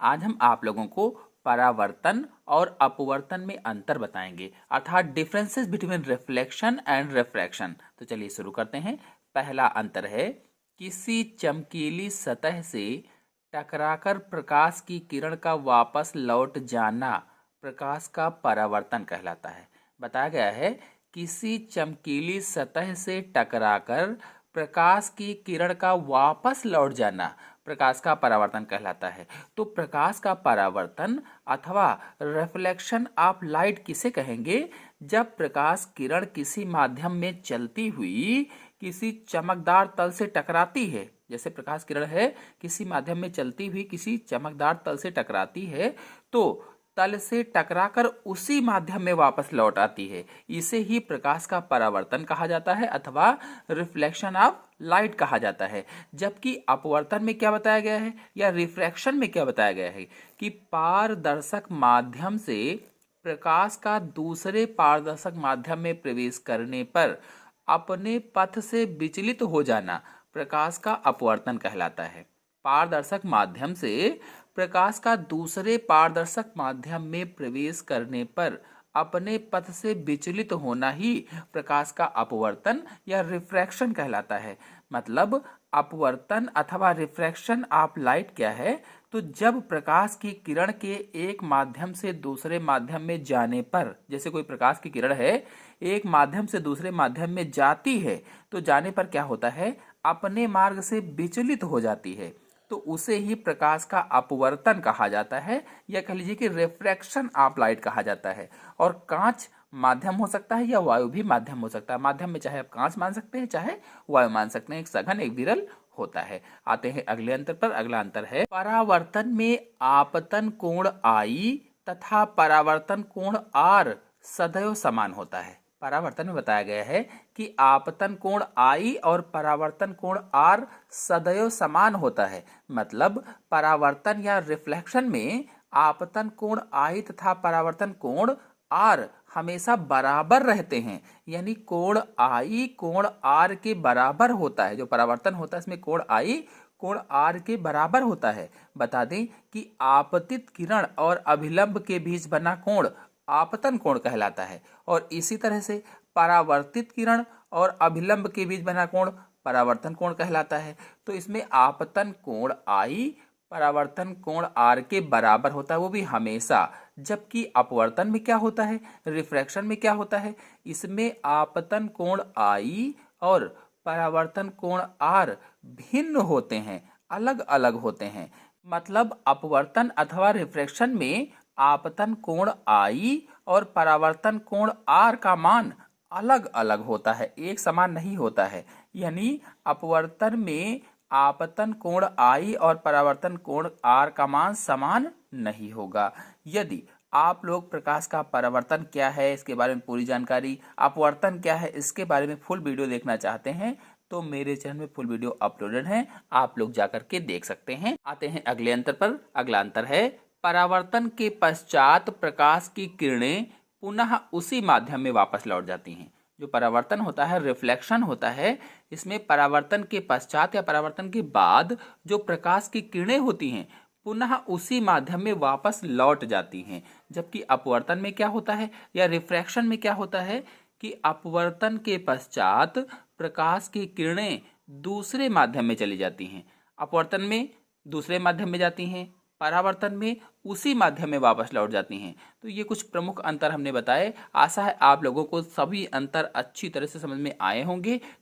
आज हम आप लोगों को परावर्तन और अपवर्तन में अंतर बताएंगे, अर्थात differences between reflection and refraction. तो चलिए शुरू करते हैं। पहला अंतर है किसी चमकीली सतह से टकराकर प्रकाश की किरण का वापस लौट जाना प्रकाश का परावर्तन कहलाता है। बताया गया है किसी चमकीली सतह से टकराकर प्रकाश की किरण का वापस लौट जाना प्रकाश का परावर्तन कहलाता है। तो प्रकाश का परावर्तन अथवा रिफ्लेक्शन ऑफ लाइट किसे कहेंगे? जब प्रकाश किरण किसी माध्यम में चलती हुई किसी चमकदार तल से टकराती है, जैसे प्रकाश किरण है किसी माध्यम में चलती हुई किसी चमकदार तल से टकराती है, तो तल से टकराकर उसी माध्यम में वापस लौट आती है, इसे ही प्रकाश का परावर्तन कहा जाता है अथवा रिफ्लेक्शन ऑफ लाइट कहा जाता है। जबकि अपवर्तन में क्या बताया गया है या रिफ्रैक्शन में क्या बताया गया है कि पारदर्शक माध्यम से प्रकाश का दूसरे पारदर्शक माध्यम में प्रवेश करने पर अपने पथ से विचलित हो जाना प्रकाश का अपवर्तन कहलाता है। पारदर्शक माध्यम से प्रकाश का दूसरे पारदर्शक माध्यम में प्रवेश करने पर अपने पथ से विचलित होना ही प्रकाश का अपवर्तन या रिफ्रैक्शन कहलाता है। मतलब अपवर्तन अथवा रिफ्रैक्शन ऑफ लाइट क्या है? तो जब प्रकाश की किरण के एक माध्यम से दूसरे माध्यम में जाने पर, जैसे कोई प्रकाश की किरण है एक माध्यम से दूसरे माध्यम में जाती है, तो जाने पर क्या होता है? अपने मार्ग से विचलित हो जाती है, तो उसे ही प्रकाश का अपवर्तन कहा जाता है या कह लीजिए कि रिफ्रैक्शन ऑफ लाइट कहा जाता है। और कांच माध्यम हो सकता है या वायु भी माध्यम हो सकता है। माध्यम में चाहे आप कांच मान सकते हैं चाहे वायु मान सकते हैं, एक सघन एक विरल होता है। आते हैं अगले अंतर पर। अगला अंतर है परावर्तन में आपतन कोण आई तथा परावर्तन कोण आर सदैव समान होता है। परावर्तन में बताया गया है कि आपतन कोण आई और परावर्तन कोण आर सदैव समान होता है। मतलब परावर्तन या रिफ्लेक्शन में आपतन कोण आई तथा परावर्तन कोण आर हमेशा बराबर रहते हैं, यानी कोण आई कोण आर के बराबर होता है। जो परावर्तन होता है इसमें कोण आई कोण आर के बराबर होता है। बता दें कि आपतित किरण और अभिलंब के बीच बना कोण आपतन कोण कहलाता है, और इसी तरह से परावर्तित किरण और अभिलंब के बीच बना कोण परावर्तन कोण कहलाता है। तो इसमें आपतन कोण आई परावर्तन कोण आर के बराबर होता है, वो भी हमेशा। जबकि अपवर्तन में क्या होता है, रिफ्रैक्शन में क्या होता है, इसमें आपतन कोण आई और परावर्तन कोण आर भिन्न होते हैं, अलग अलग होते हैं। मतलब अपवर्तन अथवा रिफ्रैक्शन में आपतन कोण आई और परावर्तन कोण आर का मान अलग अलग होता है, एक समान नहीं होता है। यानी अपवर्तन में आपतन कोण आई और परावर्तन कोण आर का मान समान नहीं होगा। यदि आप लोग प्रकाश का परावर्तन क्या है इसके बारे में पूरी जानकारी, अपवर्तन क्या है इसके बारे में फुल वीडियो देखना चाहते हैं, तो मेरे चैनल में फुल वीडियो अपलोडेड है, आप लोग जाकर के देख सकते हैं। आते हैं अगले अंतर पर। अगला अंतर है परावर्तन के पश्चात प्रकाश की किरणें पुनः उसी माध्यम में वापस लौट जाती हैं। जो परावर्तन होता है, रिफ्लेक्शन होता है, इसमें परावर्तन के पश्चात या परावर्तन के बाद जो प्रकाश की किरणें होती हैं पुनः उसी माध्यम में वापस लौट जाती हैं। जबकि अपवर्तन में क्या होता है या रिफ्रैक्शन में क्या होता है कि अपवर्तन के पश्चात प्रकाश की किरणें दूसरे माध्यम में चली जाती हैं। अपवर्तन में दूसरे माध्यम में जाती हैं, परावर्तन में उसी माध्यम में वापस लौट जाती हैं। तो ये कुछ प्रमुख अंतर हमने बताए। आशा है आप लोगों को सभी अंतर अच्छी तरह से समझ में आए होंगे।